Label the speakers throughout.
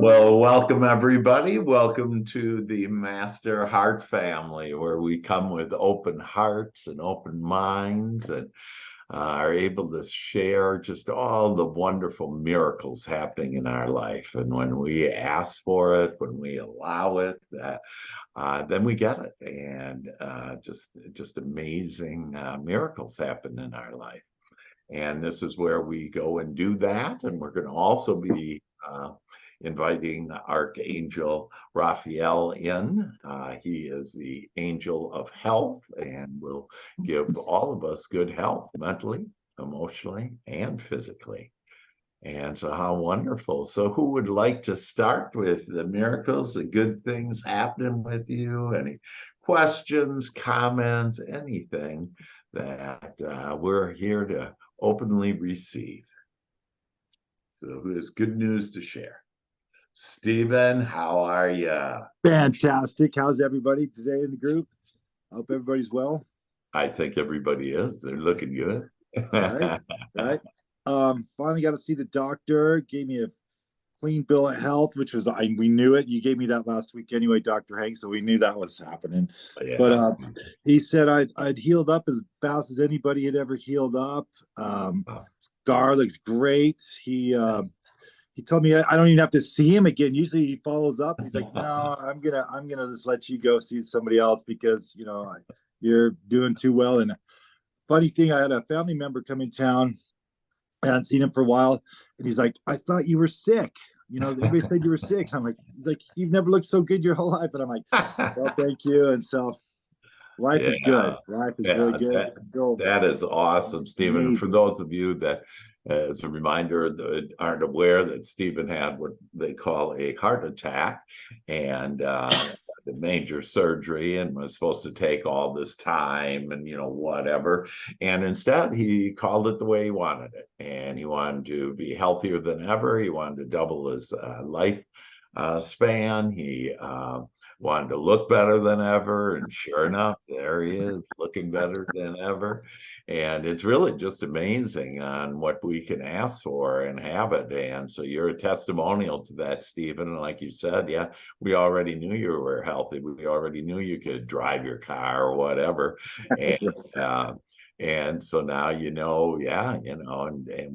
Speaker 1: Well, welcome everybody. Welcome to the Master Heart family, where we come with open hearts and open minds and are able to share just all the wonderful miracles happening in our life. And when we ask for it, when we allow it, then we get it. And just amazing miracles happen in our life. And this is where we go and do that. And we're going to also be inviting Archangel Raphael in. He is the angel of health and will give all of us good health mentally, emotionally, and physically. And so, how wonderful. So, who would like to start with the miracles, the good things happening with you? Any questions, comments, anything that we're here to openly receive? So, who has good news to share? Stephen, how are you?
Speaker 2: Fantastic. How's everybody today in the group? I hope everybody's well.
Speaker 1: I think everybody is. They're looking good.
Speaker 2: Right. Right. Finally got to see the doctor. Gave me a clean bill of health, which was we knew it. You gave me that last week anyway, Dr. Hank, so we knew that was happening.
Speaker 1: Yeah.
Speaker 2: But he said I'd healed up as fast as anybody had ever healed up. Scar looks great. He told me I don't even have to see him again. Usually he follows up. He's like, no, I'm gonna just let you go see somebody else because you're doing too well. And funny thing, I had a family member come in town. I hadn't seen him for a while, and he's like, I thought you were sick. Everybody said you were sick. He's like, you've never looked so good your whole life. And I'm like, well, thank you. And so life is good. Life is really good.
Speaker 1: That is awesome, Stephen. And for those of you that, as a reminder, that aren't aware that Stephen had what they call a heart attack and the major surgery and was supposed to take all this time and, whatever. And instead, he called it the way he wanted it. And he wanted to be healthier than ever. He wanted to double his life span. He wanted to look better than ever. And sure enough, there he is, looking better than ever. And it's really just amazing on what we can ask for and have it. And so you're a testimonial to that, Stephen. And like you said, yeah, we already knew you were healthy. We already knew you could drive your car or whatever. And so now, and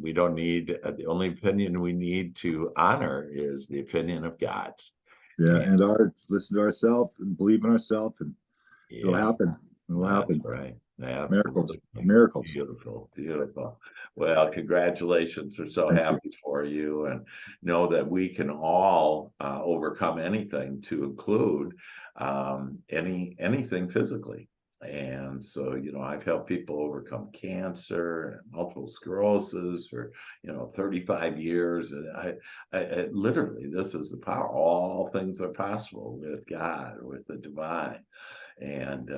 Speaker 1: we don't need, the only opinion we need to honor is the opinion of God's.
Speaker 2: Yeah, and listen to ourselves and believe in ourselves, and it'll happen. It'll happen.
Speaker 1: Right.
Speaker 2: Absolutely. Miracles.
Speaker 1: Beautiful. Well, congratulations. We're so happy for you, and know that we can all overcome anything, to include anything physically. And so, I've helped people overcome cancer and multiple sclerosis for, 35 years. And I literally, this is the power. All things are possible with God, with the divine. And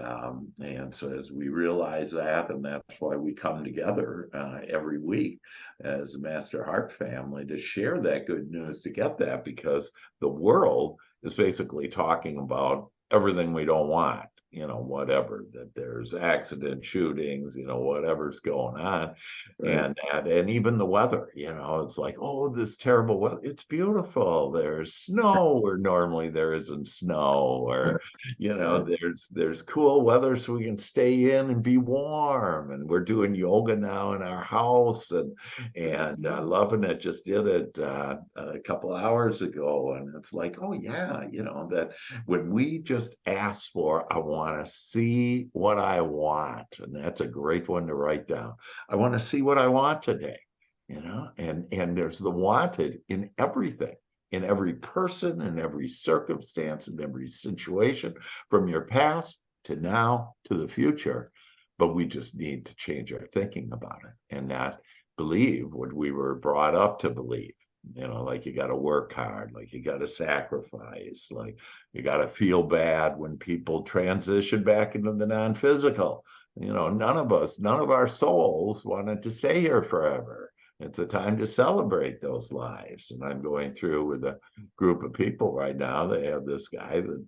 Speaker 1: so as we realize that, and that's why we come together every week as the Master Heart family to share that good news, to get that, because the world is basically talking about everything we don't want, whatever, that there's accident shootings, whatever's going on. Right. And even the weather, it's like, oh, this terrible weather. It's beautiful. There's snow where normally there isn't snow, or, there's cool weather so we can stay in and be warm. And we're doing yoga now in our house and loving it. Just did it a couple hours ago. And it's like, oh yeah, that when we just ask for, I want to see what I want. And that's a great one to write down. I want to see what I want today, and there's the wanted in everything, in every person, in every circumstance, in every situation, from your past to now to the future. But we just need to change our thinking about it and not believe what we were brought up to believe. Like you got to work hard, like you got to sacrifice, like you got to feel bad when people transition back into the non-physical. None of our souls wanted to stay here forever. It's a time to celebrate those lives. And I'm going through with a group of people right now. They have this guy that,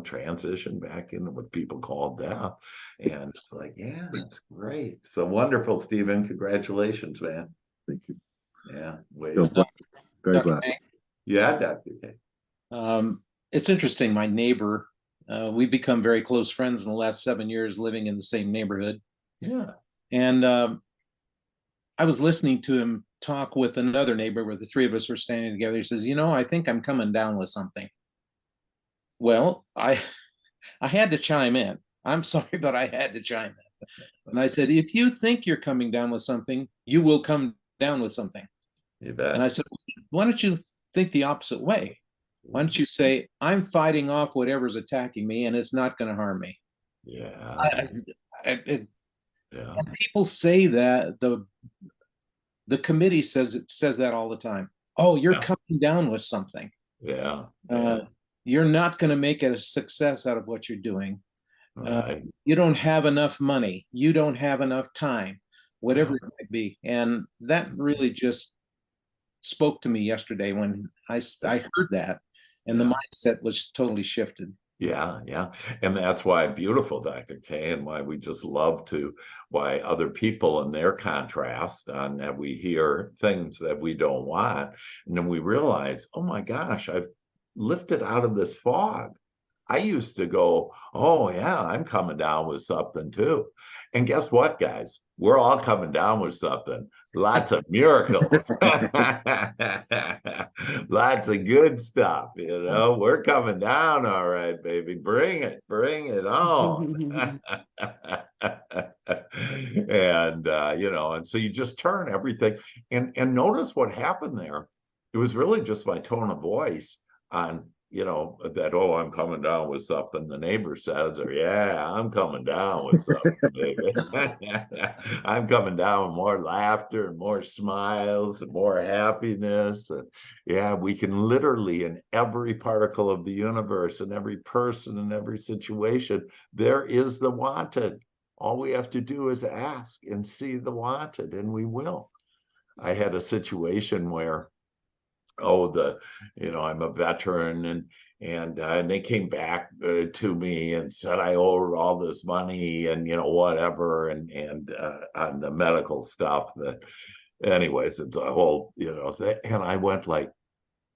Speaker 1: transitioned back into what people call death. And it's like, yeah, that's great. So wonderful, Stephen. Congratulations, man.
Speaker 2: Thank you.
Speaker 1: Yeah,
Speaker 2: very blessed.
Speaker 1: Yeah, Dr. K.
Speaker 3: It's interesting. My neighbor, we've become very close friends in the last 7 years living in the same neighborhood.
Speaker 1: Yeah.
Speaker 3: And I was listening to him talk with another neighbor where the three of us were standing together. He says, I think I'm coming down with something. Well, I had to chime in. I'm sorry, but I had to chime in. And I said, if you think you're coming down with something, you will come down with something.
Speaker 1: You
Speaker 3: And I
Speaker 1: bet.
Speaker 3: said, why don't you think the opposite way? Why don't you say, I'm fighting off whatever's attacking me and it's not going to harm me?
Speaker 1: Yeah.
Speaker 3: I, I,
Speaker 1: Yeah.
Speaker 3: people say that the committee says that all the time. Oh, you're
Speaker 1: Yeah.
Speaker 3: coming down with something.
Speaker 1: Yeah.
Speaker 3: Uh,
Speaker 1: Yeah.
Speaker 3: you're not going to make a success out of what you're doing.
Speaker 1: Right.
Speaker 3: You don't have enough money. You don't have enough time, whatever
Speaker 1: Yeah.
Speaker 3: it might be. And that really just spoke to me yesterday when I heard that, and the
Speaker 1: Yeah.
Speaker 3: mindset was totally shifted.
Speaker 1: Yeah, yeah. And that's why beautiful, Dr. K, and why we just love to, why other people in their contrast on that we hear things that we don't want. And then we realize, oh my gosh, I've lifted out of this fog. I used to go, oh yeah, I'm coming down with something too. And guess what, guys? We're all coming down with something. Lots of miracles. Lots of good stuff, We're coming down all right, baby. Bring it on. And and so you just turn everything and notice what happened there. It was really just my tone of voice on that, oh, I'm coming down with something, the neighbor says, or yeah, I'm coming down with something, baby. I'm coming down with more laughter and more smiles and more happiness. And yeah, we can literally, in every particle of the universe, in every person, in every situation, there is the wanted. All we have to do is ask and see the wanted, and we will. I had a situation where I'm a veteran, and they came back to me and said I owed all this money and whatever, and on the medical stuff. That anyways, it's a whole thing. And I went like,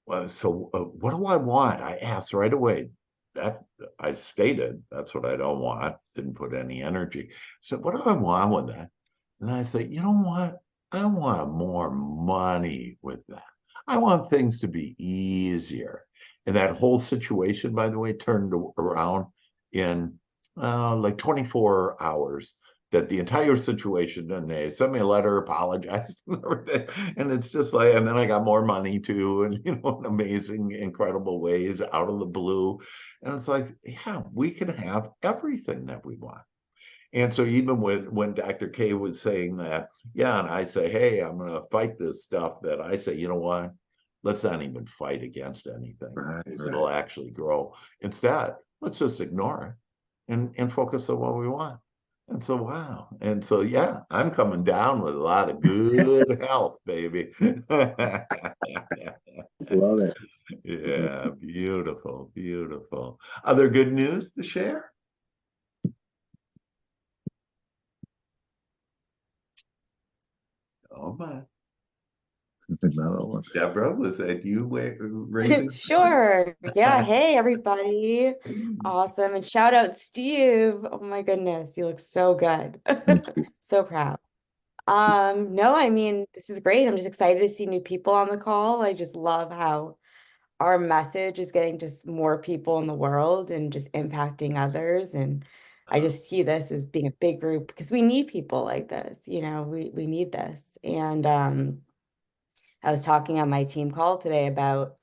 Speaker 1: well, so what do I want? I asked right away. That I stated that's what I don't want. Didn't put any energy. So what do I want with that? And I say, you know what? I want more money with that. I want things to be easier. And that whole situation, by the way, turned around in like 24 hours. That the entire situation, and they sent me a letter, apologized, and everything. And it's just like, and then I got more money too, and in amazing, incredible ways out of the blue. And it's like, yeah, we can have everything that we want. And so even when Dr. K was saying that, yeah, and I say, hey, I'm going to fight this stuff, that I say, you know what? Let's not even fight against anything,
Speaker 2: Right,
Speaker 1: because
Speaker 2: right.
Speaker 1: it'll actually grow. Instead, let's just ignore it and focus on what we want. And so, wow. And so, yeah, I'm coming down with a lot of good health, baby.
Speaker 2: Love it.
Speaker 1: Yeah, beautiful, beautiful. Other good news to share? Oh my.
Speaker 2: Another one.
Speaker 1: Deborah, was that you raising?
Speaker 4: Sure. Yeah. Hey, everybody. Awesome. And shout out Steve. Oh my goodness, you look so good. So proud. No, I mean, this is great. I'm just excited to see new people on the call. I just love how our message is getting just more people in the world and just impacting others. And I just see this as being a big group because we need people like this. We need this. And I was talking on my team call today about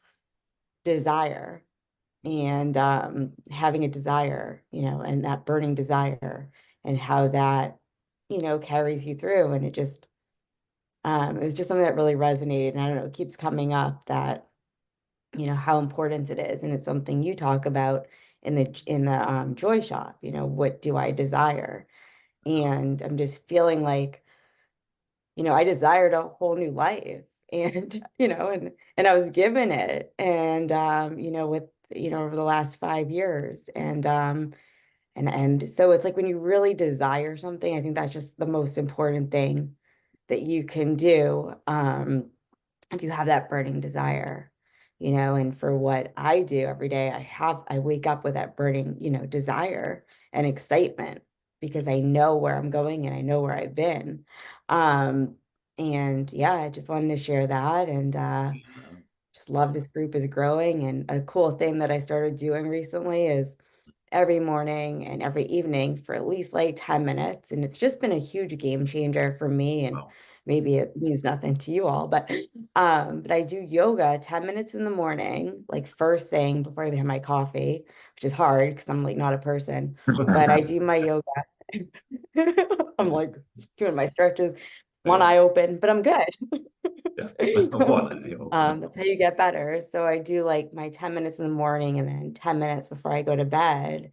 Speaker 4: desire and having a desire, and that burning desire and how that, carries you through. And it was just something that really resonated. And I don't know, it keeps coming up that, how important it is. And it's something you talk about in the joy shop, what do I desire? And I'm just feeling like, I desired a whole new life and, and I was given it. And, with, over the last 5 years. And so it's like when you really desire something, I think that's just the most important thing that you can do. If you have that burning desire, and for what I do every day, I wake up with that burning, desire and excitement because I know where I'm going and I know where I've been. And yeah, I just wanted to share that, and just love this group is growing. And a cool thing that I started doing recently is every morning and every evening for at least like 10 minutes. And it's just been a huge game changer for me. And
Speaker 1: Wow.
Speaker 4: maybe it means nothing to you all, but I do yoga 10 minutes in the morning, like first thing before I even have my coffee, which is hard because I'm like not a person, but I do my yoga. I'm like doing my stretches, one
Speaker 1: Yeah.
Speaker 4: eye open, but I'm good.
Speaker 1: Yeah. One eye open.
Speaker 4: That's how you get better. So I do like my 10 minutes in the morning and then 10 minutes before I go to bed.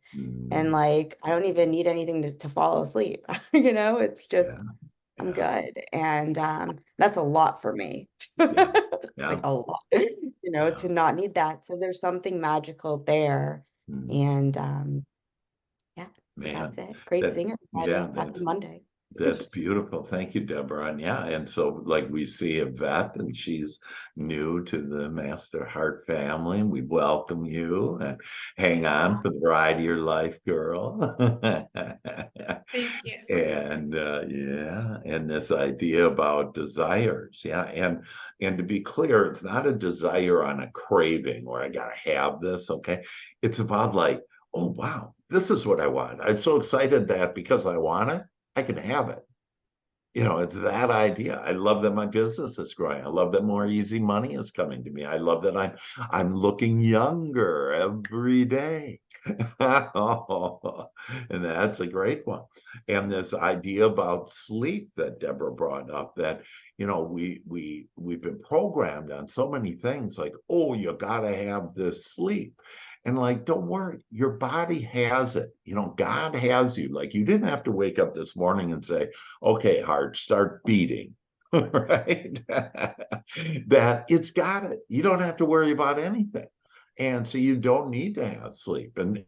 Speaker 4: And
Speaker 1: Mm,
Speaker 4: like, I don't even need anything to fall asleep. It's just,
Speaker 1: yeah.
Speaker 4: I'm
Speaker 1: Yeah.
Speaker 4: good. And that's a lot for me.
Speaker 1: Yeah.
Speaker 4: Like
Speaker 1: Yeah.
Speaker 4: a lot,
Speaker 1: Yeah.
Speaker 4: to not need that. So there's something magical there.
Speaker 1: Mm,
Speaker 4: And yeah, so that's
Speaker 1: man.
Speaker 4: it. Great
Speaker 1: That,
Speaker 4: singer,
Speaker 1: yeah,
Speaker 4: everybody. Happy Monday.
Speaker 1: that's beautiful. Thank you, Deborah. And yeah, and so like we see Yvette, and she's new to the Master Heart family. We welcome you and hang on for the ride of your life, girl.
Speaker 5: Thank you.
Speaker 1: And yeah, and this idea about desires, yeah, and to be clear, it's not a desire on a craving where I gotta have this, okay? It's about like, oh wow, this is what I want. I'm so excited that because I want it, I can have it. It's that idea. I love that my business is growing. I love that more easy money is coming to me. I love that I'm looking younger every day. And that's a great one. And this idea about sleep that Deborah brought up, that we've been programmed on so many things like, oh, you gotta have this sleep. And like, don't worry, your body has it. God has you. Like, you didn't have to wake up this morning and say, okay, heart, start beating. Right? That it's got it. You don't have to worry about anything. And so you don't need to have sleep. And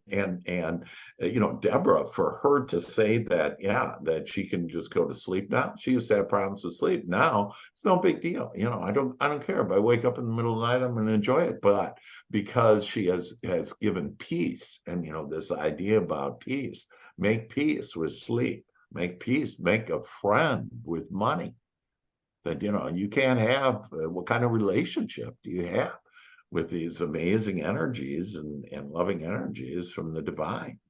Speaker 1: Deborah, for her to say that, yeah, that she can just go to sleep now. She used to have problems with sleep. Now it's no big deal. I don't care if I wake up in the middle of the night, I'm gonna enjoy it. But because she has given peace, and this idea about peace, make peace with sleep, make peace, make a friend with money. That you can't have, what kind of relationship do you have with these amazing energies and loving energies from the divine,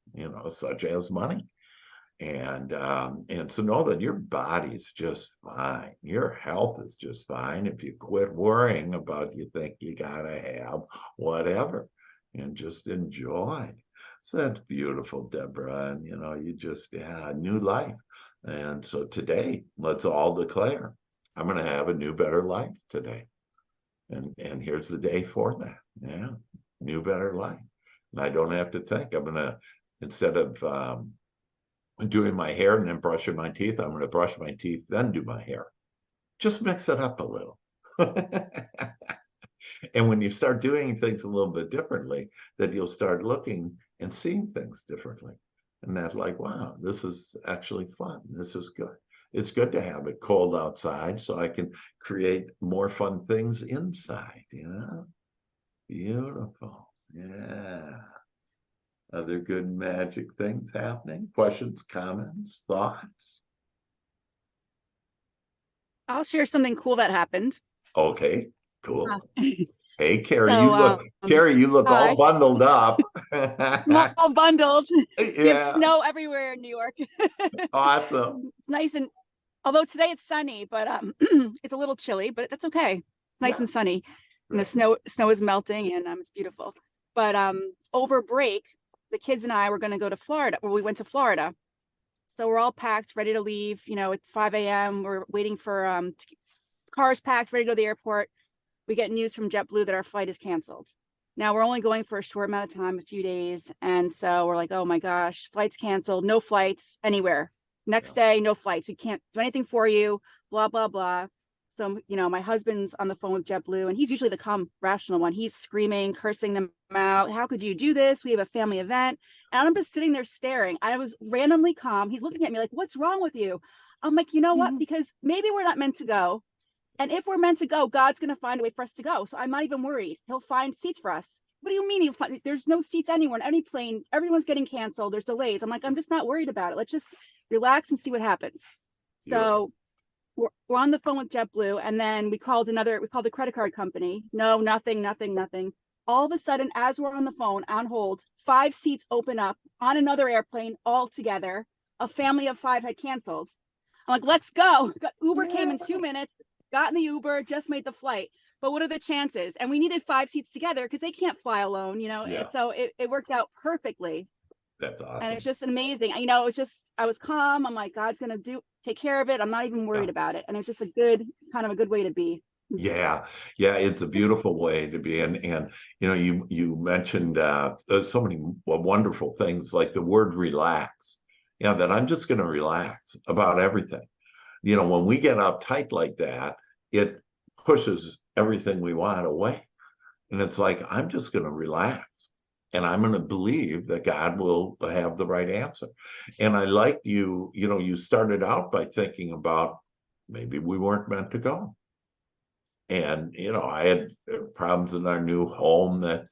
Speaker 1: such as money. And so know that your body's just fine, your health is just fine if you quit worrying about, you think you gotta have whatever, and just enjoy. So that's beautiful, Deborah. And you just, yeah, new life. And so today, let's all declare, I'm gonna have a new, better life today. And here's the day for that. Yeah, new, better life. And I don't have to think. I'm gonna, instead of doing my hair and then brushing my teeth, I'm gonna brush my teeth, then do my hair. Just mix it up a little. And when you start doing things a little bit differently, that you'll start looking and seeing things differently. And that's like, wow, this is actually fun. This is good. It's good to have it cold outside so I can create more fun things inside, Beautiful. Yeah. Other good magic things happening? Questions, comments, thoughts?
Speaker 5: I'll share something cool that happened.
Speaker 1: Okay, cool.
Speaker 5: Uh,
Speaker 1: Hey, Carrie,
Speaker 5: So,
Speaker 1: you look all
Speaker 5: hi,
Speaker 1: bundled up.
Speaker 5: I'm all bundled. We have
Speaker 1: Yeah,
Speaker 5: snow everywhere in New York.
Speaker 1: awesome.
Speaker 5: It's nice, and although today it's sunny, but it's a little chilly, but that's okay. It's nice
Speaker 1: Yeah,
Speaker 5: and sunny, and the
Speaker 1: right.
Speaker 5: snow is melting, and it's beautiful. But over break, the kids and I were going to go to Florida. Well, we went to Florida, so we're all packed, ready to leave. It's 5 a.m. We're waiting for cars packed, ready to go to the airport. We get news from JetBlue that our flight is canceled. Now we're only going for a short amount of time, a few days. And so we're like, oh my gosh, flight's canceled, no flights anywhere. Next day, no flights. We can't do anything for you, blah, blah, blah. So, my husband's on the phone with JetBlue, and he's usually the calm, rational one. He's screaming, cursing them out. How could you do this? We have a family event. And I'm just sitting there staring. I was randomly calm. He's looking at me like, what's wrong with you? I'm like, you know what? Because maybe we're not meant to go. And if we're meant to go, God's going to find a way for us to go. So I'm not even worried. He'll find seats for us. What do you mean? There's no seats anywhere on any plane. Everyone's getting canceled. There's delays. I'm like, I'm just not worried about it. Let's just relax and see what happens. So we're on the phone with JetBlue, and then we called the credit card company. No, nothing. All of a sudden, as we're on the phone on hold, 5 seats open up on another airplane all together. A family of 5 had canceled. I'm like, let's go. Uber came in 2 minutes, got in the Uber, just made the flight. But what are the chances? And we needed 5 seats together because they can't fly alone, And so it worked out perfectly.
Speaker 1: That's awesome.
Speaker 5: And it's just amazing. I was calm. I'm like, God's going to take care of it. I'm not even worried about it. And it's just a good way to be.
Speaker 1: Yeah, it's a beautiful way to be. And you mentioned so many wonderful things, like the word relax. That I'm just going to relax about everything. When we get uptight like that, it pushes everything we want away. And it's like, I'm just going to relax. And I'm going to believe that God will have the right answer. And I like you started out by thinking about maybe we weren't meant to go. And, I had problems in our new home that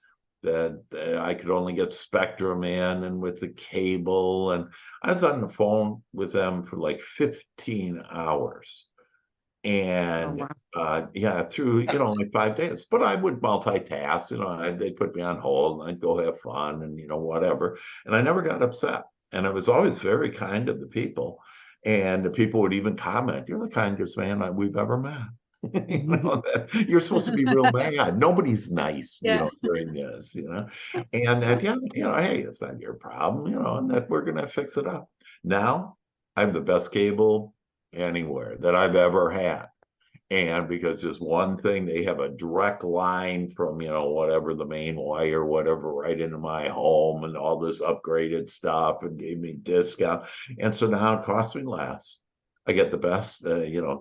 Speaker 1: I could only get Spectrum in, and with the cable. And I was on the phone with them for like 15 hours. And through like 5 days. But I would multitask. They'd put me on hold, and I'd go have fun, and whatever. And I never got upset. And I was always very kind to the people. And the people would even comment, "You're the kindest man we've ever met." You're supposed to be real mad. Nobody's nice, during this, And that, hey, it's not your problem, and that we're gonna fix it up. Now I have the best cable anywhere that I've ever had. And because just one thing, they have a direct line from, whatever the main wire, whatever, right into my home, and all this upgraded stuff, and gave me discount. And so now it costs me less. I get the best,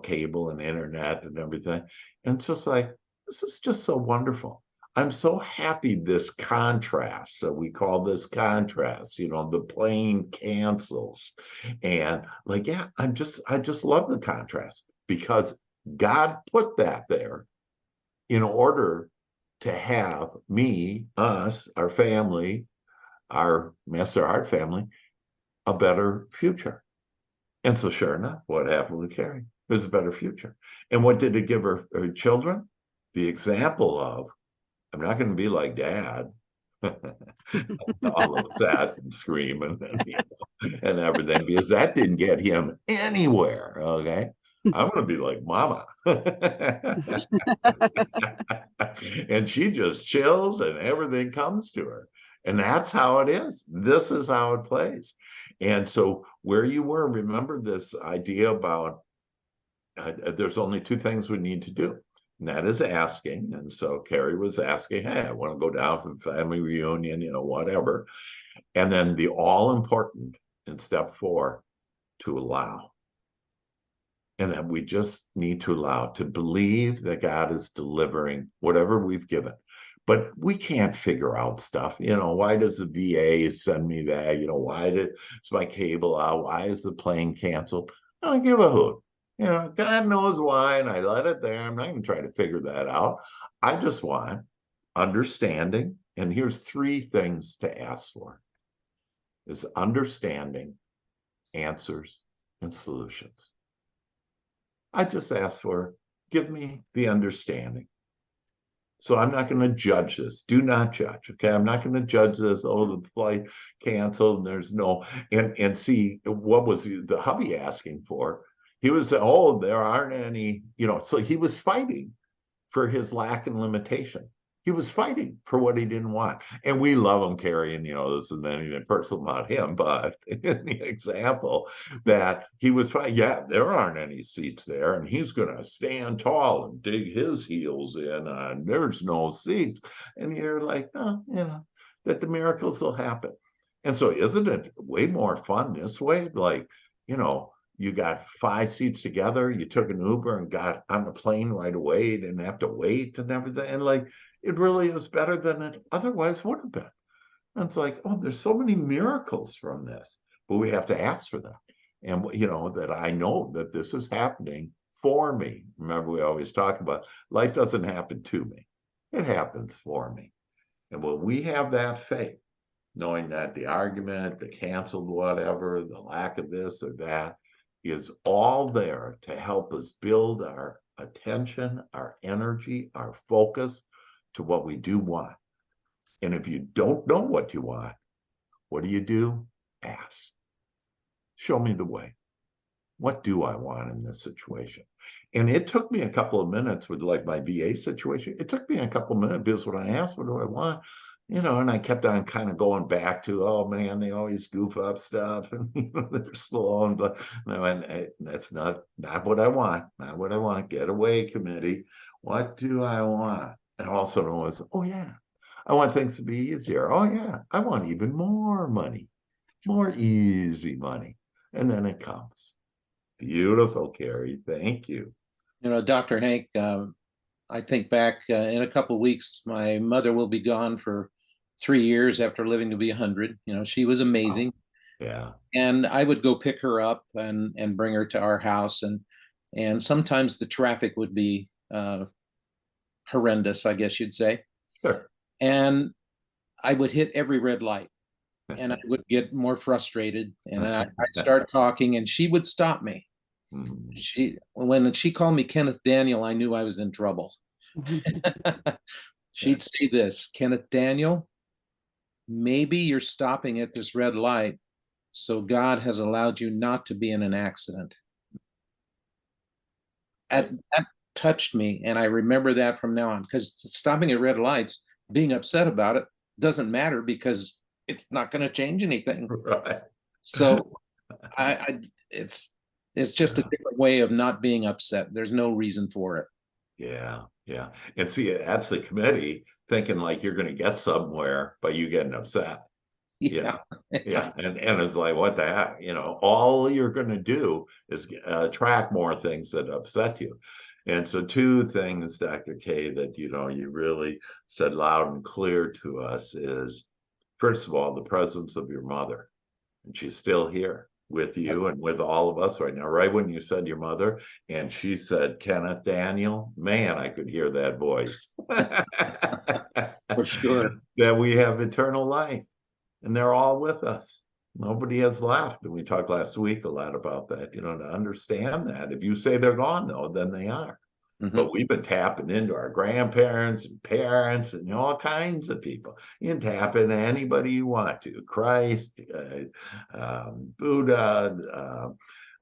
Speaker 1: cable and internet and everything. And it's just like, this is just so wonderful. I'm so happy this contrast. So we call this contrast, the plane cancels. And like, I just love the contrast, because God put that there in order to have me, us, our family, our Master Heart family, a better future. And so sure enough, what happened with Carrie? There's a better future. And what did it give her children? The example of, I'm not going to be like Dad, all upset and screaming and everything, because that didn't get him anywhere. Okay. I'm going to be like Mama. And she just chills and everything comes to her. And that's how it is. This is how it plays. And so where you were, remember this idea about there's only 2 things we need to do. And that is asking. And so Carrie was asking, hey, I want to go down for the family reunion, whatever. And then the all important in step 4, to allow. And that we just need to allow, to believe that God is delivering whatever we've given. But we can't figure out stuff. Why does the VA send me that? Why is my cable out? Why is the plane canceled? I don't give a hoot. God knows why, and I let it there. I'm not going to try to figure that out. I just want understanding. And here's 3 things to ask for: is understanding, answers, and solutions. I just ask for, give me the understanding. So I'm not going to judge this. Do not judge. Okay. I'm not going to judge this. Oh, the flight canceled. There's no, and see, what was the hubby asking for? He was, oh, there aren't any, so he was fighting for his lack and limitation. He was fighting for what he didn't want. And we love him, Carrie, and this isn't anything personal about him, but in the example that he was fighting, there aren't any seats there, and he's going to stand tall and dig his heels in, and there's no seats. And you're like, that the miracles will happen. And so isn't it way more fun this way? Like, you got 5 seats together, you took an Uber and got on the plane right away, you didn't have to wait and everything. And like, it really is better than it otherwise would have been. And it's like, oh, there's so many miracles from this, but we have to ask for them. And, that I know that this is happening for me. Remember, we always talk about life doesn't happen to me. It happens for me. And when we have that faith, knowing that the argument, the canceled whatever, the lack of this or that is all there to help us build our attention, our energy, our focus to what we do want. And if you don't know what you want, what do? Ask. Show me the way. What do I want in this situation? And it took me a couple of minutes with like my VA situation. It took me a couple of minutes because when I asked, what do I want? You know, and I kept on kind of going back to, oh man, they always goof up stuff and you know, they're slow and blah. And I went, hey, that's not what I want. Not what I want. Get away, committee. What do I want? And all of a sudden it was, oh yeah, I want things to be easier. Oh yeah, I want even more money, more easy money. And then it comes. Beautiful, Carrie. Thank you.
Speaker 3: You know, Dr. Hank, I think back in a couple of weeks, my mother will be gone for 3 years after living to be 100. You know, she was amazing.
Speaker 1: Wow. Yeah.
Speaker 3: And I would go pick her up and bring her to our house. And sometimes the traffic would be horrendous, I guess you'd say.
Speaker 1: Sure.
Speaker 3: And I would hit every red light and I would get more frustrated and I'd start talking and she would stop me. When she called me Kenneth Daniel, I knew I was in trouble. She'd say this, Kenneth Daniel, maybe you're stopping at this red light, so God has allowed you not to be in an accident. That touched me, and I remember that from now on, because stopping at red lights, being upset about it, doesn't matter because it's not going to change anything.
Speaker 1: Right.
Speaker 3: So it's just a different way of not being upset. There's no reason for it.
Speaker 1: Yeah, yeah. And see, that's the committee thinking like you're going to get somewhere by you getting upset.
Speaker 3: Yeah.
Speaker 1: Yeah. And it's like, what the heck? You know, all you're going to do is attract more things that upset you. And so 2 things, Dr. K, that, you know, you really said loud and clear to us is, first of all, the presence of your mother. And she's still here with you and with all of us right now. Right when you said your mother and she said Kenneth Daniel, man, I could hear that voice.
Speaker 3: For sure.
Speaker 1: That we have eternal life and they're all with us. Nobody has left. And we talked last week a lot about that, you know, to understand that. If you say they're gone, though, then they are. But we've been tapping into our grandparents and parents and all kinds of people. You can tap into anybody you want to. Christ, Buddha.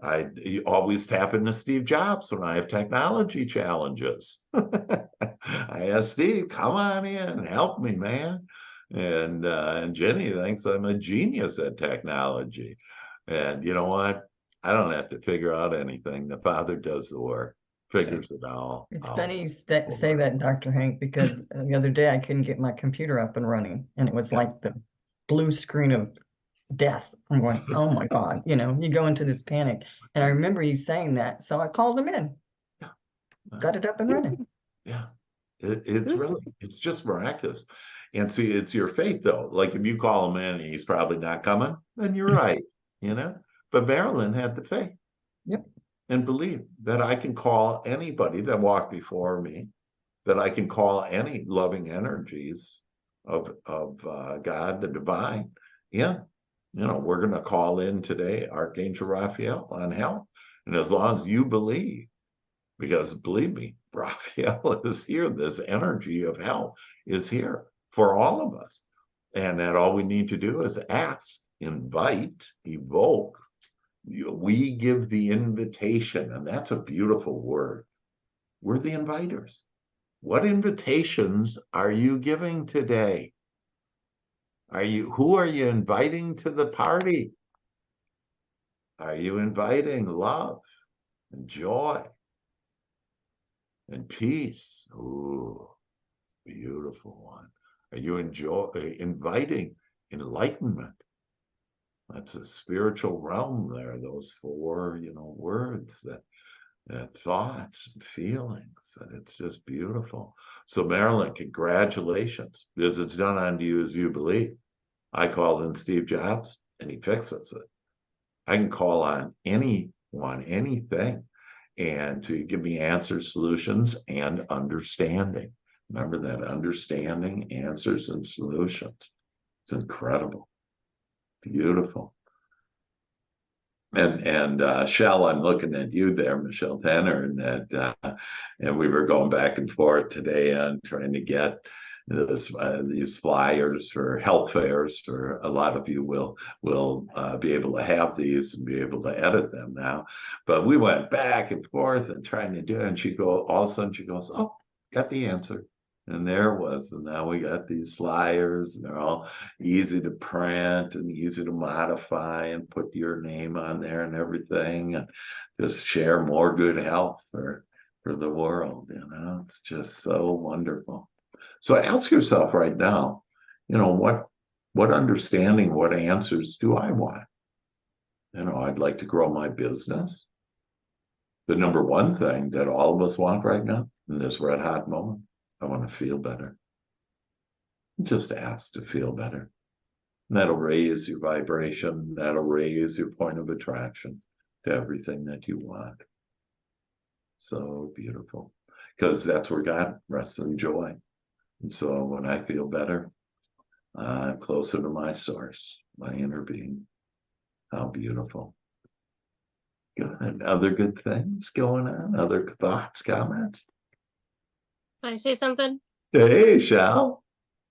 Speaker 1: I always tap into Steve Jobs when I have technology challenges. I ask Steve, come on in, help me, man. And Jenny thinks I'm a genius at technology. And you know what? I don't have to figure out anything. The Father does the work. Figures it all.
Speaker 6: It's funny you say that, Dr. Hank, because the other day I couldn't get my computer up and running, and it was like the blue screen of death. I'm going, oh my God, you know, you go into this panic. And I remember you saying that, so I called him in.
Speaker 1: Yeah.
Speaker 6: Got it up and running.
Speaker 1: Yeah, it's really, it's just miraculous. And see, it's your faith though. Like if you call him in and he's probably not coming, then you're right, you know. But Marilyn had the faith.
Speaker 6: Yep. And
Speaker 1: believe that I can call anybody that walked before me, that I can call any loving energies of God, the divine. Yeah, you know, we're going to call in today Archangel Raphael on help. And as long as you believe, because believe me, Raphael is here, this energy of help is here for all of us. And that all we need to do is ask, invite, evoke. We give the invitation, and that's a beautiful word. We're the inviters. What invitations are you giving today? Who are you inviting to the party? Are you inviting love and joy and peace? Ooh, beautiful one. Are you inviting enlightenment? That's a spiritual realm there, those 4, you know, words, that thoughts and feelings, that it's just beautiful. So Marilyn, congratulations, because it's done unto you as you believe. I called in Steve Jobs and he fixes it. I can call on anyone, anything. and to give me answers, solutions, and understanding. Remember that, understanding, answers, and solutions. It's incredible. Beautiful. And Shell, I'm looking at you there, Michelle Tanner, and we were going back and forth today on trying to get these flyers for health fairs. For a lot of you will be able to have these and be able to edit them now. But we went back and forth and trying to do it, and all of a sudden she goes, "Oh, got the answer." And there it was. And now we got these flyers, and they're all easy to print and easy to modify and put your name on there and everything, and just share more good health for the world. It's just so wonderful. So ask yourself right now, what understanding, what answers do I want? I'd like to grow my business. The number one thing that all of us want right now in this red hot moment, I want to feel better. Just ask to feel better. That'll raise your vibration. That'll raise your point of attraction to everything that you want. So beautiful. Because that's where God rests in joy. And so when I feel better, I'm closer to my source, my inner being. How beautiful. Good. Other good things going on? Other thoughts, comments?
Speaker 7: Can I say something?
Speaker 1: Hey, Shal.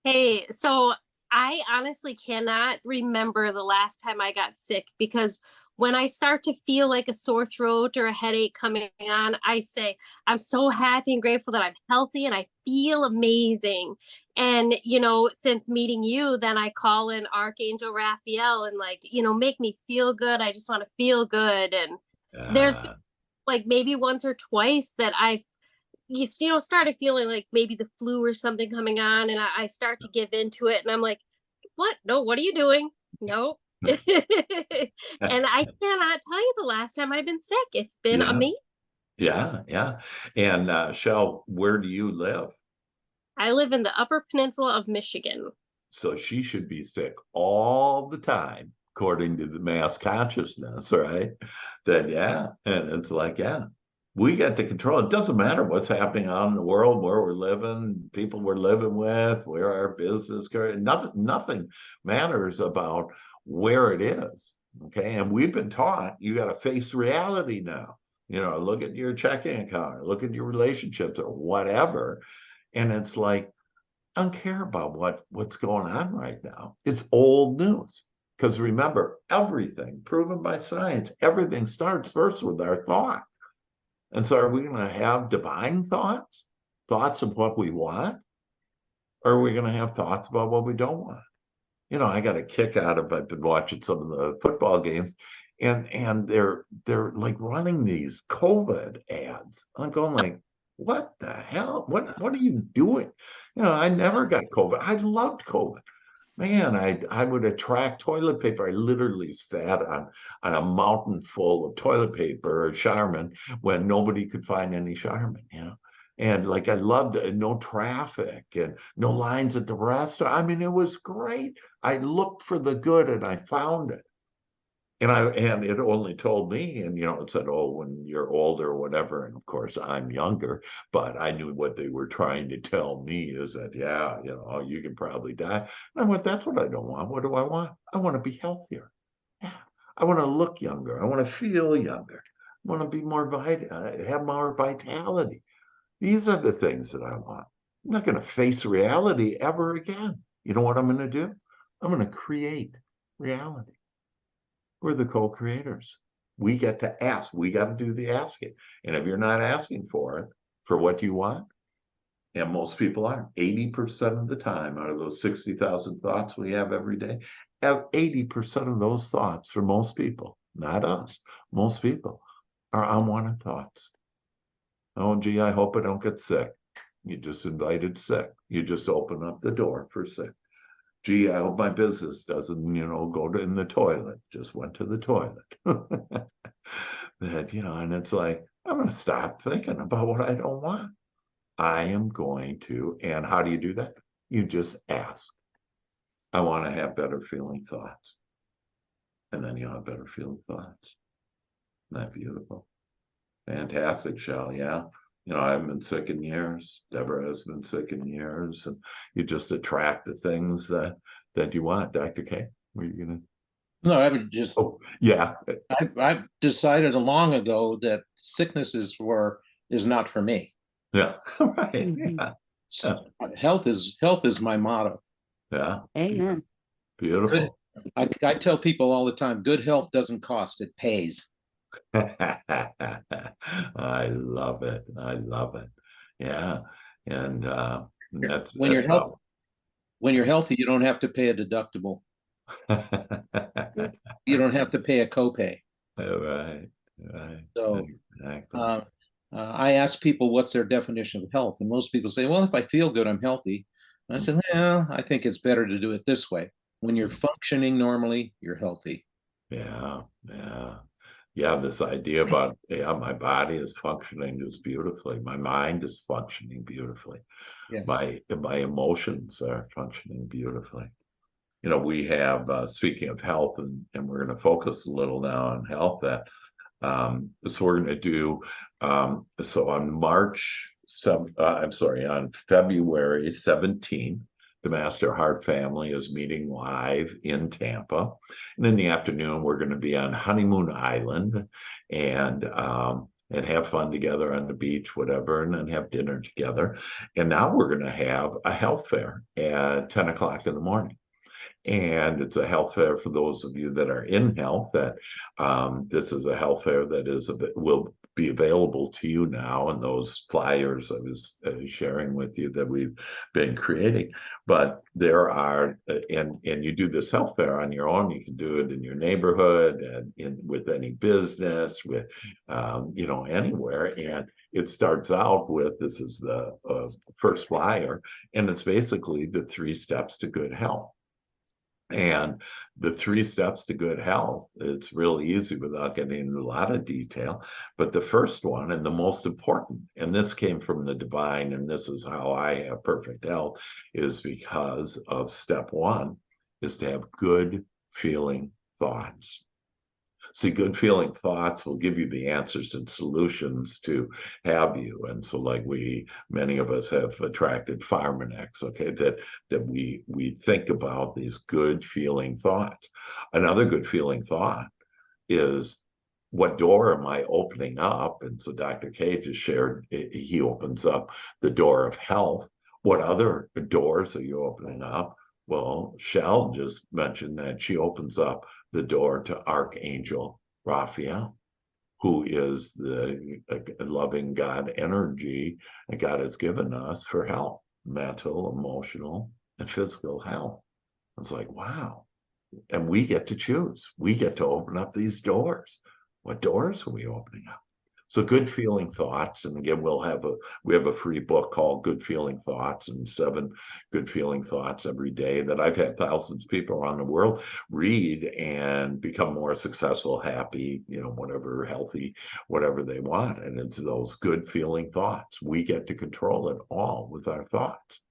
Speaker 7: Hey, so I honestly cannot remember the last time I got sick, because when I start to feel like a sore throat or a headache coming on, I say, I'm so happy and grateful that I'm healthy and I feel amazing. And, since meeting you, then I call in Archangel Raphael and make me feel good. I just want to feel good. And there's like maybe once or twice that I've started feeling like maybe the flu or something coming on, and I start to give into it, and I'm like, what? No, what are you doing? No. And I cannot tell you the last time I've been sick. It's been amazing.
Speaker 1: Yeah. And Shel, where do you live?
Speaker 7: I live in the Upper Peninsula of Michigan.
Speaker 1: So she should be sick all the time, according to the mass consciousness, right? Then and it's like, we get to control. It doesn't matter what's happening out in the world, where we're living, people we're living with, where our business goes. Nothing matters about where it is. Okay. And we've been taught you got to face reality now. Look at your checking account, or look at your relationships, or whatever. And it's like, I don't care about what's going on right now. It's old news. Because remember, everything proven by science, everything starts first with our thought. And so are we going to have divine thoughts of what we want? Or are we going to have thoughts about what we don't want? I got a kick out of, I've been watching some of the football games, and they're like running these COVID ads. I'm going like, what the hell? What are you doing? I never got COVID. I loved COVID. Man, I would attract toilet paper. I literally sat on a mountain full of toilet paper, Charmin, when nobody could find any Charmin, And like I loved no traffic and no lines at the restaurant. I mean, it was great. I looked for the good and I found it. And it only told me, and it said, oh, when you're older or whatever. And of course, I'm younger, but I knew what they were trying to tell me is that, you can probably die. And I went, that's what I don't want. What do I want? I want to be healthier. Yeah. I want to look younger. I want to feel younger. I want to be more have more vitality. These are the things that I want. I'm not going to face reality ever again. You know what I'm going to do? I'm going to create reality. We're the co-creators. We get to ask. We got to do the asking. And if you're not asking for it, for what you want, and most people aren't, 80% of the time out of those 60,000 thoughts we have every day, 80% of those thoughts for most people, not us, most people, are unwanted thoughts. Oh, gee, I hope I don't get sick. You just invited sick. You just open up the door for sick. Gee, I hope my business doesn't, go in the toilet. Just went to the toilet. And it's like, I'm going to stop thinking about what I don't want. I am going to, and how do you do that? You just ask. I want to have better feeling thoughts. And then you'll have better feeling thoughts. Isn't that beautiful? Fantastic, Shell. Yeah. You know, I haven't been sick in years. Deborah has been sick in years, and you just attract the things that you want. Dr. K, were you gonna?
Speaker 3: No, I would just,
Speaker 1: Oh, yeah.
Speaker 3: I decided long ago that sickness is not for me.
Speaker 1: Yeah. Right. Yeah.
Speaker 3: S- Health is my motto.
Speaker 1: Yeah.
Speaker 5: Amen.
Speaker 3: Good,
Speaker 1: Beautiful.
Speaker 3: I tell people all the time, good health doesn't cost, it pays.
Speaker 1: I love it. I love it. Yeah. And that's
Speaker 3: When you're
Speaker 1: how.
Speaker 3: when you're healthy, you don't have to pay a deductible. You don't have to pay a copay.
Speaker 1: Right. Right.
Speaker 3: So
Speaker 1: Exactly.
Speaker 3: uh, I ask people what's their definition of health, and most people say, "Well, if I feel good, I'm healthy." And I said, "Well, I think it's better to do it this way. When you're functioning normally, you're healthy."
Speaker 1: Yeah. Yeah. Yeah, this idea about, yeah, my body is functioning just beautifully. My mind is functioning beautifully.
Speaker 3: Yes.
Speaker 1: My emotions are functioning beautifully. You know, we have, speaking of health, and we're going to focus a little now on health, that so we're going to do, so on I'm sorry, on February 17th, the Master Heart family is meeting live in Tampa. And in the afternoon, we're going to be on Honeymoon Island, and have fun together on the beach, whatever, and then have dinner together. And now we're going to have a health fair at 10 o'clock in the morning. And it's a health fair for those of you that are in health, that this is a health fair that will be available to you now, and those flyers I was sharing with you that we've been creating. But there are, and you do this health fair on your own. You can do it in your neighborhood, and with any business, with anywhere. And it starts out with, this is the first flyer, and it's basically the 3 steps to good health. And the 3 steps to good health, it's really easy without getting into a lot of detail. But the first one, and the most important, and this came from the divine, and this is how I have perfect health, is because of step 1 is to have good feeling thoughts. See, good feeling thoughts will give you the answers and solutions to have you. And so, like, many of us have attracted Farmanex, okay, that we think about these good feeling thoughts. Another good feeling thought is, what door am I opening up? And so Dr. K just shared, he opens up the door of health. What other doors are you opening up? Well, Shell just mentioned that she opens up the door to Archangel Raphael, who is the loving God energy that God has given us for health, mental, emotional, and physical health. It's like, wow. And we get to choose. We get to open up these doors. What doors are we opening up? So good feeling thoughts. And again, we have a free book called Good Feeling Thoughts, and 7 good feeling thoughts every day, that I've had thousands of people around the world read and become more successful, happy, whatever, healthy, whatever they want. And it's those good feeling thoughts. We get to control it all with our thoughts.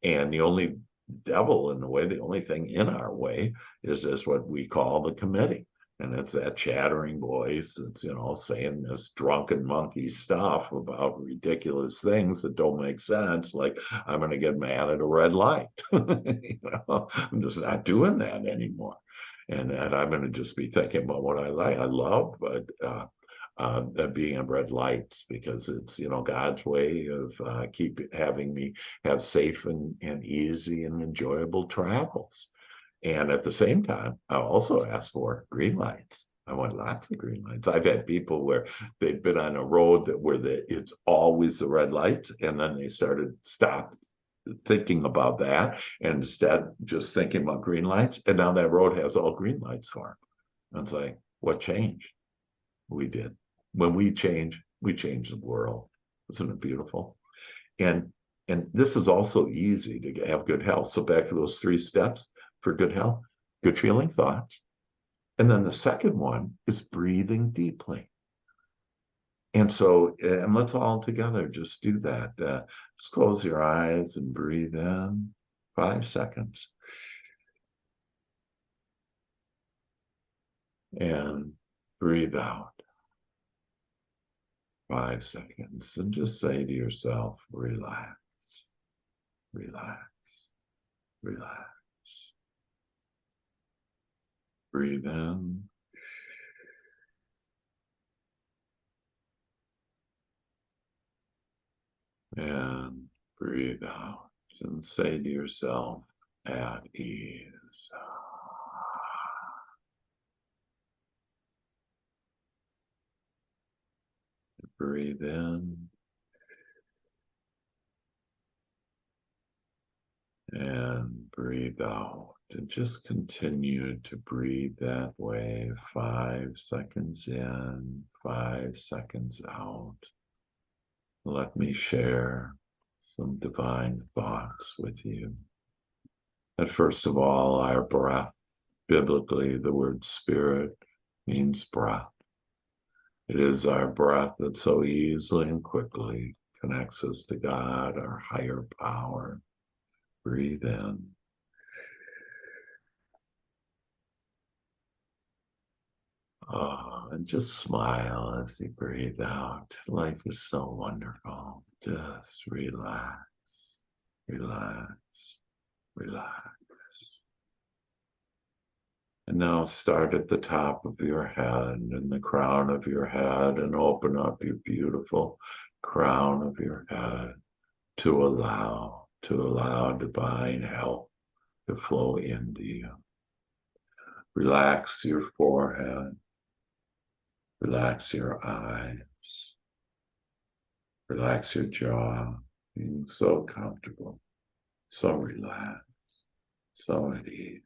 Speaker 1: And the only devil in the way, the only thing in our way, is this, what we call the committee. And it's that chattering voice that's, saying this drunken monkey stuff about ridiculous things that don't make sense. Like, I'm going to get mad at a red light. I'm just not doing that anymore. And I'm going to just be thinking about what I like, I love, but being at red lights, because it's God's way of keep having me have safe and easy and enjoyable travels. And at the same time, I also ask for green lights. I want lots of green lights. I've had people where they've been on a road where it's always the red lights, and then they stopped thinking about that, and instead just thinking about green lights, and now that road has all green lights for them. And it's like, what changed? We did. When we change the world. Isn't it beautiful? And this is also easy to have good health. So back to those 3 steps for good health: good feeling thoughts. And then the second one is breathing deeply. And so, and let's all together just do that. Just close your eyes and breathe in 5 seconds. And breathe out 5 seconds and just say to yourself, relax, relax, relax. Breathe in. And breathe out and say to yourself, at ease. Breathe in. And breathe out. And just continue to breathe that way. 5 seconds in, 5 seconds out. Let me share some divine thoughts with you. And first of all, our breath. Biblically, the word spirit means breath. It is our breath that so easily and quickly connects us to God, our higher power. Breathe in. And just smile as you breathe out. Life is so wonderful. Just relax, relax, relax. And now start at the top of your head and the crown of your head and open up your beautiful crown of your head to allow divine help to flow into you. Relax your forehead. Relax your eyes. Relax your jaw, being so comfortable, so relaxed, so at ease.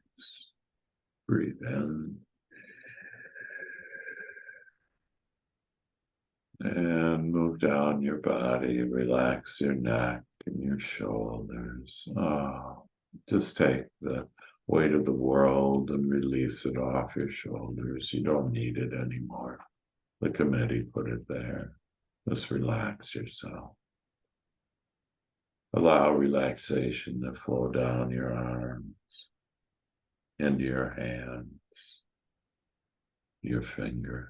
Speaker 1: Breathe in. And move down your body. Relax your neck and your shoulders. Just take the weight of the world and release it off your shoulders. You don't need it anymore. The committee put it there. Just relax yourself. Allow relaxation to flow down your arms, into your hands, your fingers.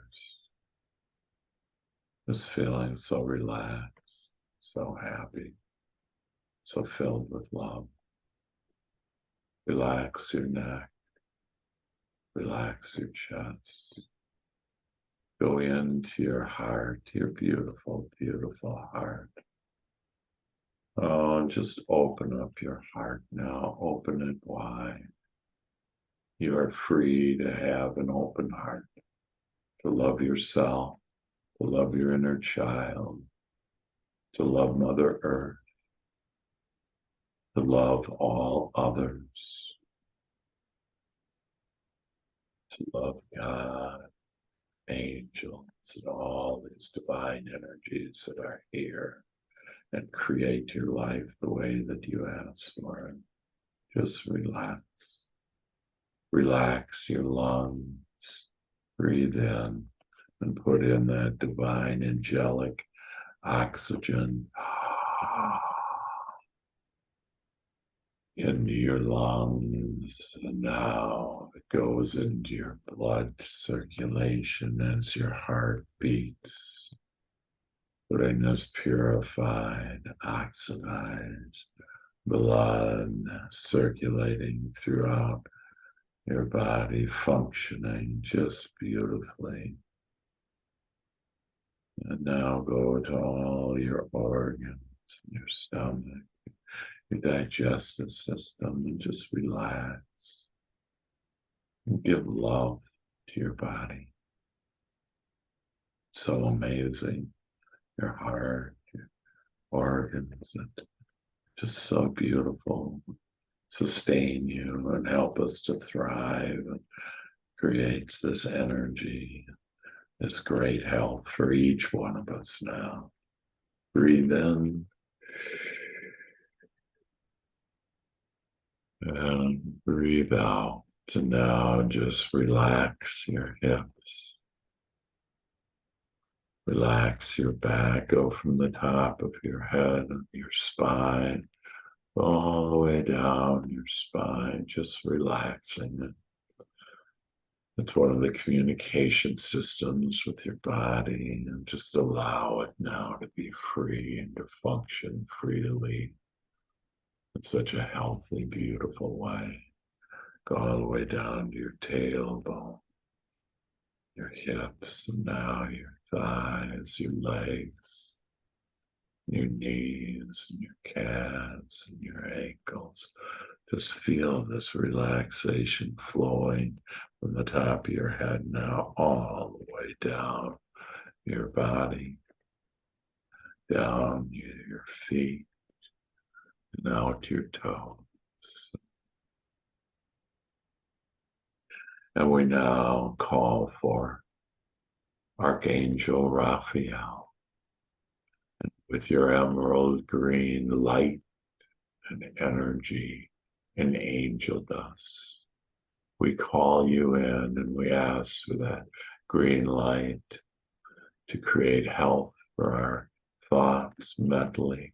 Speaker 1: Just feeling so relaxed, so happy, so filled with love. Relax your neck. Relax your chest. Go into your heart, your beautiful, beautiful heart. Oh, just open up your heart now. Open it wide. You are free to have an open heart, to love yourself, to love your inner child, to love Mother Earth, to love all others, to love God, angels, and all these divine energies that are here, and create your life the way that you ask for it. Just relax. Relax your lungs. Breathe in and put in that divine angelic oxygen into your lungs, and now it goes into your blood circulation as your heart beats, putting this purified, oxidized blood circulating throughout your body, functioning just beautifully. And now go to all your organs, your stomach, your digestive system, and just relax and give love to your body. So amazing. Your heart, your organs, that just so beautiful, sustain you and help us to thrive, and creates this energy, this great health for each one of us now. Breathe in. And breathe out. And now just relax your hips. Relax your back. Go from the top of your head and your spine all the way down your spine, just relaxing it. It's one of the communication systems with your body, and just allow it now to be free and to function freely in such a healthy, beautiful way. Go all the way down to your tailbone, your hips, and now your thighs, your legs, your knees, and your calves, and your ankles. Just feel this relaxation flowing from the top of your head now all the way down your body, down your feet, and out your toes. And we now call for Archangel Raphael, and with your emerald green light and energy and angel dust, we call you in and we ask for that green light to create health for our thoughts mentally,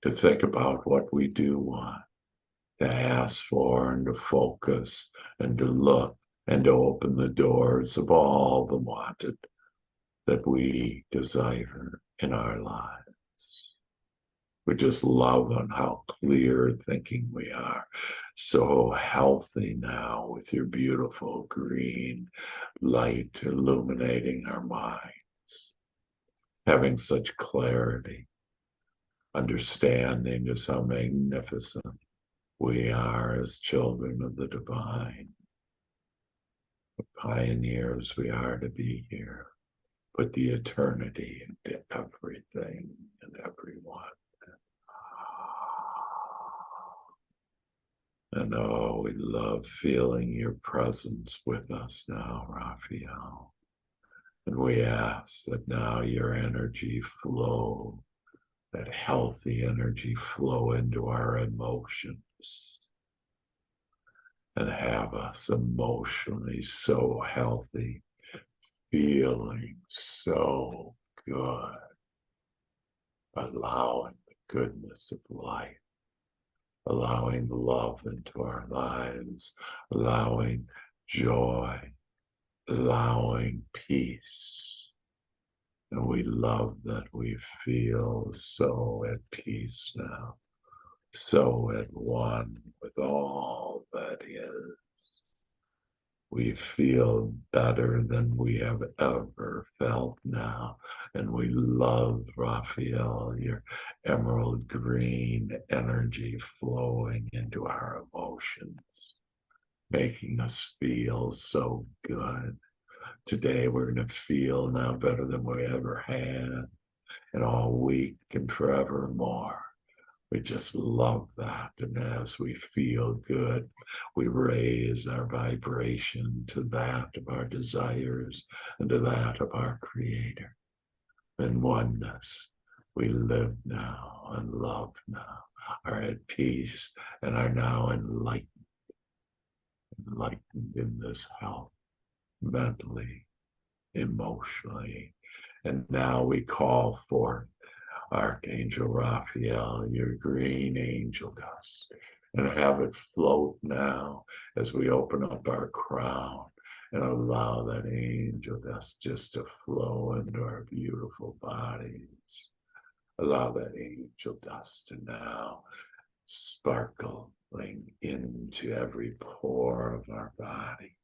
Speaker 1: to think about what we do want, to ask for and to focus and to look and to open the doors of all the wanted that we desire in our lives. We just love on how clear thinking we are. So healthy now with your beautiful green light illuminating our minds, having such clarity, understanding just how magnificent we are as children of the divine. The pioneers we are to be here. Put the eternity into everything and everyone. And oh, we love feeling your presence with us now, Raphael. And we ask that now your energy flow, that healthy energy flow into our emotions and have us emotionally so healthy, feeling so good, allowing the goodness of life, allowing love into our lives, allowing joy, allowing peace. And we love that we feel so at peace now, so at one with all that is. We feel better than we have ever felt now. And we love, Raphael, your emerald green energy flowing into our emotions, making us feel so good. Today we're going to feel now better than we ever had, and all week and forevermore. We just love that. And as we feel good, we raise our vibration to that of our desires and to that of our Creator. In oneness, we live now and love now, are at peace, and are now enlightened in this health, mentally, emotionally. And now we call forth Archangel Raphael, your green angel dust, and have it float now as we open up our crown and allow that angel dust just to flow into our beautiful bodies. Allow that angel dust to now sparkling into every pore of our body,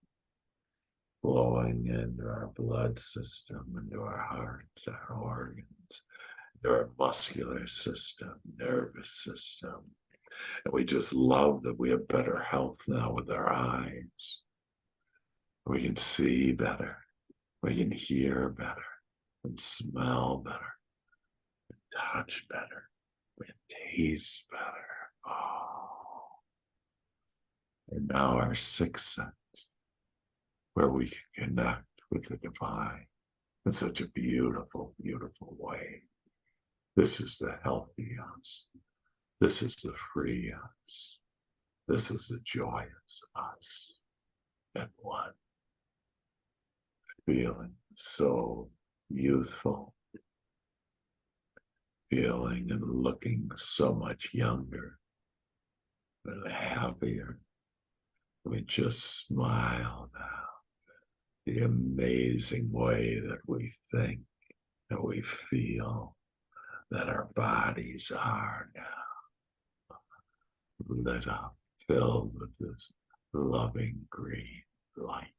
Speaker 1: flowing into our blood system, into our heart, our organs, our muscular system, nervous system. And we just love that we have better health now with our eyes. We can see better. We can hear better and smell better, and touch better, and taste better. Oh. And now our sixth sense, where we can connect with the divine in such a beautiful, beautiful way. This is the healthy us. This is the free us. This is the joyous us at one. Feeling so youthful. Feeling and looking so much younger and happier. We just smile now the amazing way that we think, that we feel, that our bodies are now lit up, filled with this loving green light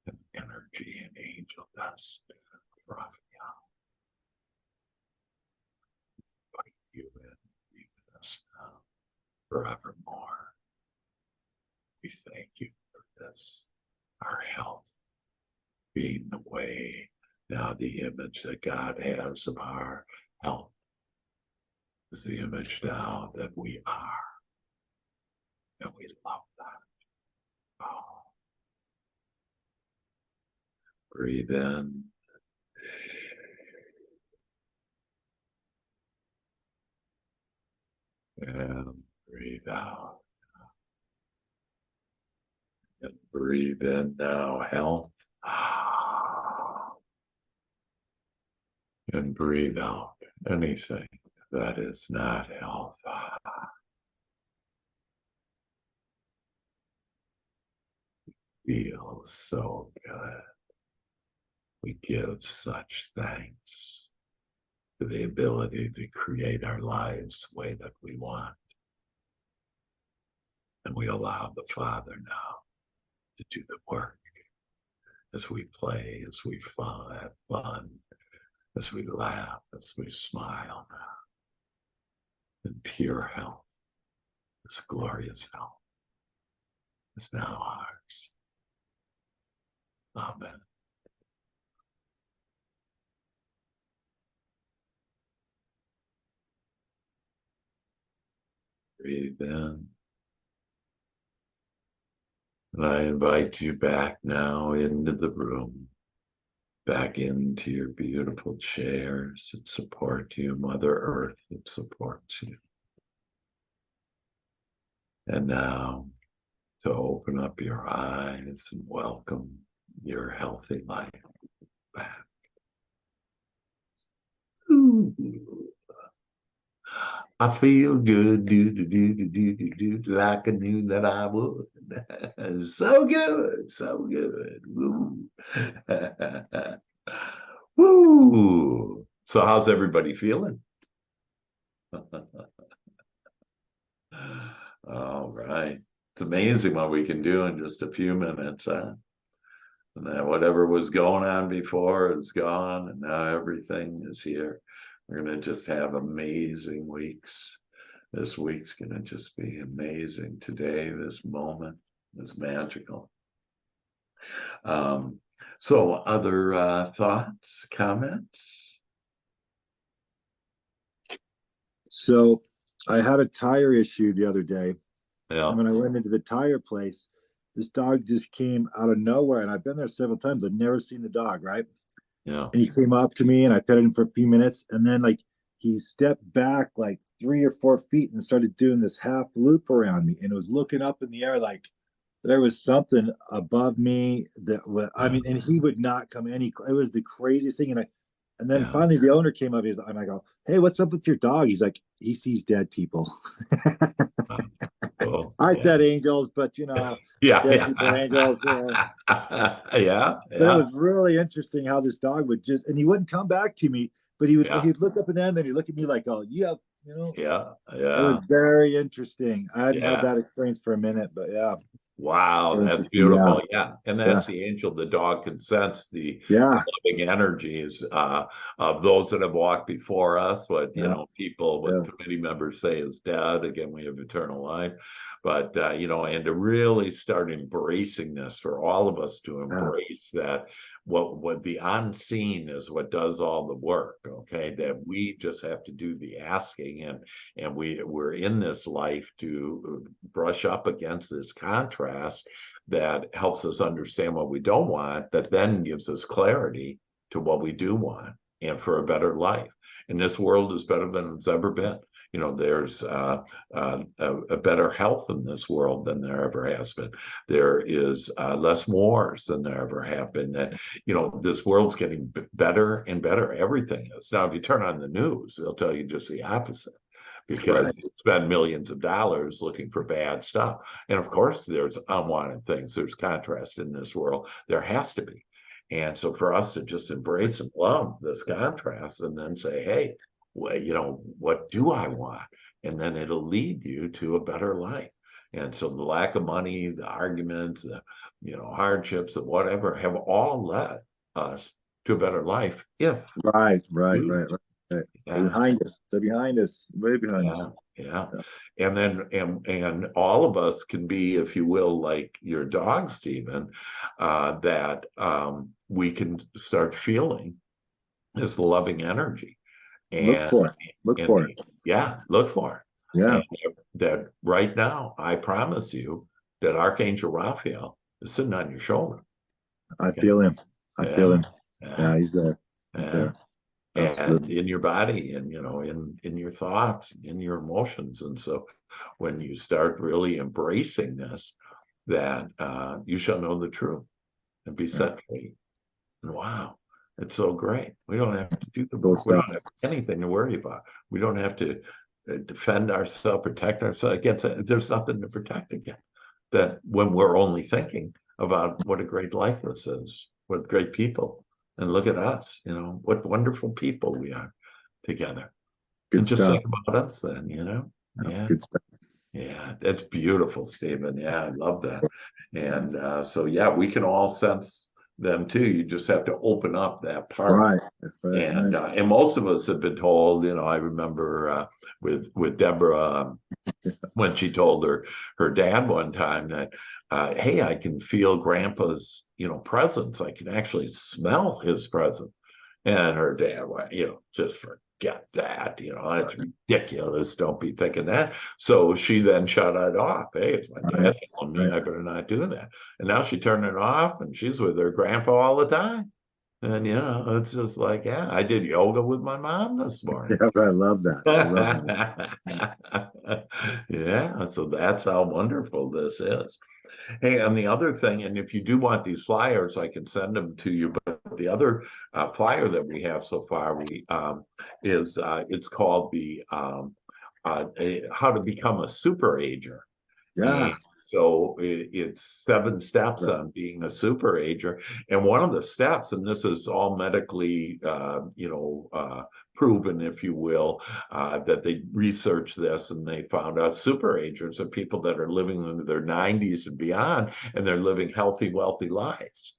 Speaker 1: and energy and angel dust. Raphael, invite you in, be with us now, forevermore. We thank you for this, our health being the way, now the image that God has of our health is the image now that we are. And we love that. Oh. Breathe in. And breathe out. And breathe in now, health. And breathe out anything that is not health. Feels so good. We give such thanks for the ability to create our lives the way that we want. And we allow the Father now to do the work as we play, as we have fun, as we laugh, as we smile now. And pure health, this glorious health, is now ours. Amen. Breathe in. And I invite you back now into the room, back into your beautiful chairs that support you, Mother Earth that supports you. And now to open up your eyes and welcome your healthy life back. Ooh. I feel good, like I knew that I would. So good, so good. Woo. Woo. So how's everybody feeling? All right. It's amazing what we can do in just a few minutes, huh? And then whatever was going on before is gone, and now everything is here. We're going to just have amazing weeks. This week's going to just be amazing. Today, this moment is magical. So other thoughts, comments?
Speaker 2: So I had a tire issue the other day.
Speaker 1: Yeah.
Speaker 2: And when I went into the tire place, this dog just came out of nowhere. And I've been there several times. I've never seen the dog, right?
Speaker 1: Yeah.
Speaker 2: And he came up to me and I petted him for a few minutes. And then like he stepped back like 3 or 4 feet and started doing this half loop around me. And it was looking up in the air like there was something above me that was, I mean, and he would not come any, it was the craziest thing. And then finally the owner came up, and I go, hey, what's up with your dog? He's like, he sees dead people. I said angels, but dead people are angels.
Speaker 1: Yeah.
Speaker 2: But it was really interesting how this dog would just, and he wouldn't come back to me, but he'd look up and then he'd look at me like, oh, yeah, It was very interesting. I hadn't had that experience for a minute, but yeah.
Speaker 1: Wow, that's beautiful. Yeah. And that's the angel. The dog can sense the loving energies of those that have walked before us, what people, what committee members say is dead. Again, we have eternal life. But and to really start embracing this, for all of us to embrace that what the unseen is what does all the work, okay? That we just have to do the asking, and we're in this life to brush up against this contrast that helps us understand what we don't want, that then gives us clarity to what we do want and for a better life. And this world is better than it's ever been. There's a better health in this world than there ever has been. There is less wars than there ever have been. That this world's getting better and better. Everything is. Now, if you turn on the news, they'll tell you just the opposite. because you spend millions of dollars looking for bad stuff. And of course, there's unwanted things. There's contrast in this world. There has to be. And so for us to just embrace and love this contrast and then say, hey, well, you know, what do I want? And then it'll lead you to a better life. And so the lack of money, the arguments, the, you know, hardships, the whatever, have all led us to a better life if
Speaker 2: Right.
Speaker 1: yeah.
Speaker 2: They're behind us. They're behind us. Way behind us.
Speaker 1: Yeah. And then and all of us can be, if you will, like your dog, Stephen, that we can start feeling this loving energy. And
Speaker 2: Look for it. Look for it.
Speaker 1: Yeah, look for it.
Speaker 2: Yeah.
Speaker 1: And that right now, I promise you that Archangel Raphael is sitting on your shoulder.
Speaker 2: I feel him. I feel him.
Speaker 1: Yeah.
Speaker 2: Yeah, he's there. He's
Speaker 1: Yeah.
Speaker 2: there.
Speaker 1: And
Speaker 2: Absolutely.
Speaker 1: in your body, and you know, in your thoughts, in your emotions. And so when you start really embracing this, that you shall know the truth and be set free. And wow, it's so great. We don't have to do the work. We don't have anything to worry about. We don't have to defend ourselves, protect ourselves against it. There's nothing to protect against. That when we're only thinking about what a great life this is, what great people. And look at us, you know, what wonderful people we are together.
Speaker 2: Good
Speaker 1: and just
Speaker 2: stuff.
Speaker 1: think about us then, you know? Yeah.
Speaker 2: Good stuff.
Speaker 1: Yeah, that's beautiful, Stephen. Yeah, I love that. And so, yeah, we can all sense them too. You just have to open up that part.
Speaker 2: Right. That's right.
Speaker 1: And most of us have been told, you know, I remember with Deborah when she told her dad one time that, hey, I can feel Grandpa's, you know, presence. I can actually smell his presence. And her dad went, you know, just forget that, you know, that's ridiculous. Don't be thinking that. So she then shut it off. Hey, it's my dad telling me I better not do that. And now she turned it off and she's with her grandpa all the time. And, you know, it's just like, yeah, I did yoga with my mom this morning.
Speaker 2: Yeah, I love that. I love that.
Speaker 1: Yeah, so that's how wonderful this is. Hey, and the other thing, and if you do want these flyers, I can send them to you. But the other flyer that we have so far is it's called the How to Become a Super Ager.
Speaker 2: Yeah.
Speaker 1: And so it's 7 steps on being a super ager. And one of the steps, and this is all medically, proven, if you will, that they researched this and they found out super agers are people that are living into their 90s and beyond, and they're living healthy, wealthy lives.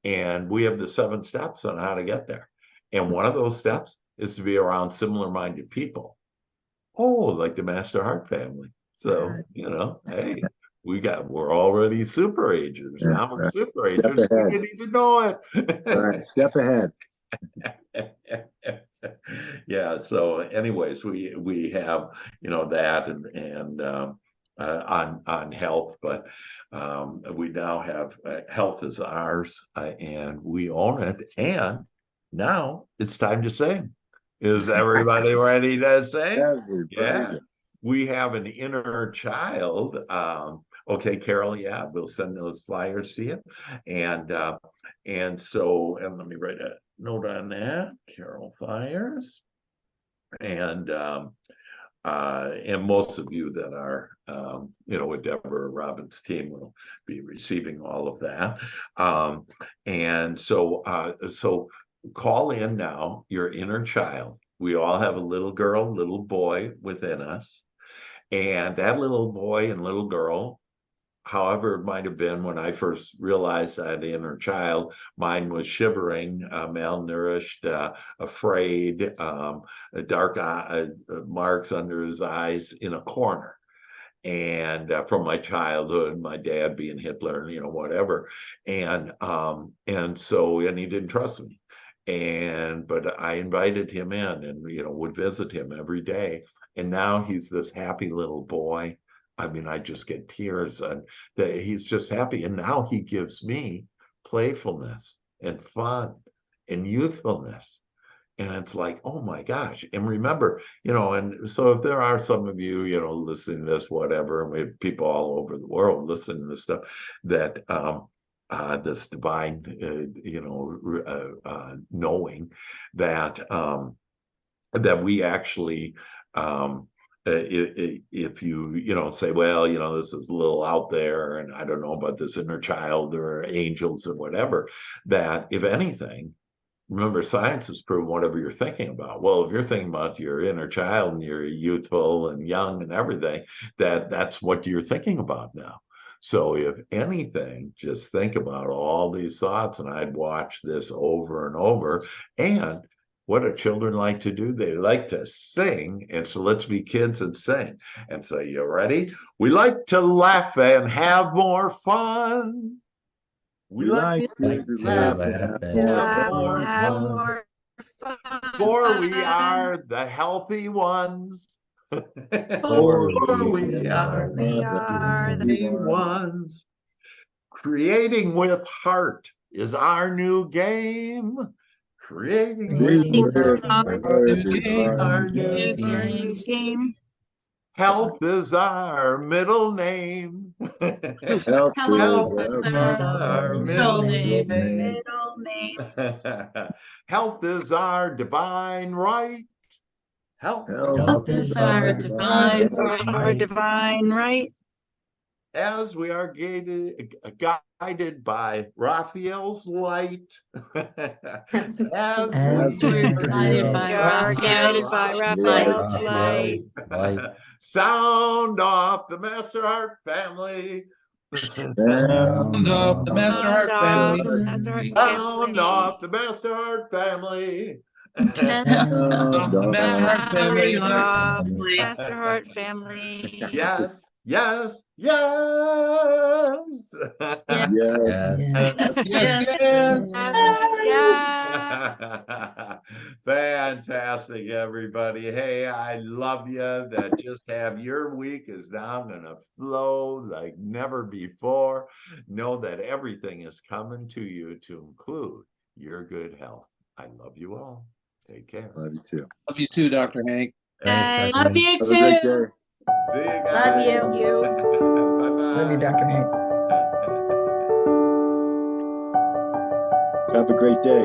Speaker 1: And we have the 7 steps on how to get there. And one of those steps is to be around similar-minded people. Oh, like the Master Heart family. So, you know, hey, we're already super agers.
Speaker 2: Yeah,
Speaker 1: Now we're
Speaker 2: right.
Speaker 1: super agers. We didn't even know it.
Speaker 2: All right, step ahead.
Speaker 1: Yeah. So, anyways, we have, you know, that and on health, but we now have health is ours and we own it. And now it's time to sing. Is everybody ready to sing? Yeah. We have an inner child. Okay, Carol, yeah, we'll send those flyers to you. And so, and let me write a note on that, Carol flyers. And most of you that are, you know, with Deborah Robbins' team will be receiving all of that. And so call in now your inner child. We all have a little girl, little boy within us. And that little boy and little girl, however it might have been when I first realized that inner child, mine was shivering, malnourished, afraid, dark marks under his eyes in a corner. And from my childhood, my dad being Hitler, you know, whatever. And so he didn't trust me. But I invited him in and, you know, would visit him every day. And now he's this happy little boy. I mean, I just get tears and that he's just happy. And now he gives me playfulness and fun and youthfulness. And it's like, oh my gosh. And remember, you know, and so if there are some of you, you know, listening to this, whatever, and we have people all over the world listening to this stuff, that this divine, knowing that that we actually if you say, well, this is a little out there, and I don't know about this inner child or angels or whatever, that if anything, remember, science has proven whatever you're thinking about. Well, if you're thinking about your inner child and you're youthful and young and everything, that's what you're thinking about now. So if anything, just think about all these thoughts, and I'd watch this over and over. And what do children like to do? They like to sing. And so let's be kids and sing. And so you ready? We like to laugh and have more fun. We like to laugh and have more fun. For we are the healthy ones. For we are the healthy ones. Creating with heart is our new game. Creating with heart is our new game. Health is our middle name.
Speaker 2: Health
Speaker 1: Health
Speaker 2: is
Speaker 1: is our middle name.
Speaker 5: Middle name.
Speaker 1: Health is our divine right. Health
Speaker 2: is
Speaker 5: our
Speaker 2: divine
Speaker 5: divine right.
Speaker 1: as we are guided by Raphael's light.
Speaker 6: As we're guided by
Speaker 5: Raphael's light.
Speaker 1: Sound off the Master Heart family.
Speaker 3: Sound off the Master Heart family.
Speaker 1: Sound off the Master Heart family.
Speaker 3: Off the Master Heart family.
Speaker 5: Master Heart family.
Speaker 1: Yes, yes, yes. Fantastic, everybody. Hey, I love you. That just have your week is now gonna flow like never before. Know that everything is coming to you to include your good health. I love you all. Take care.
Speaker 2: Love you too.
Speaker 3: Love you too, Dr. Hank.
Speaker 5: Love you
Speaker 2: Have a great day.
Speaker 1: See you guys.
Speaker 4: Love you.
Speaker 1: Bye-bye.
Speaker 6: Love you, Dr. Hank.
Speaker 2: Have a great day.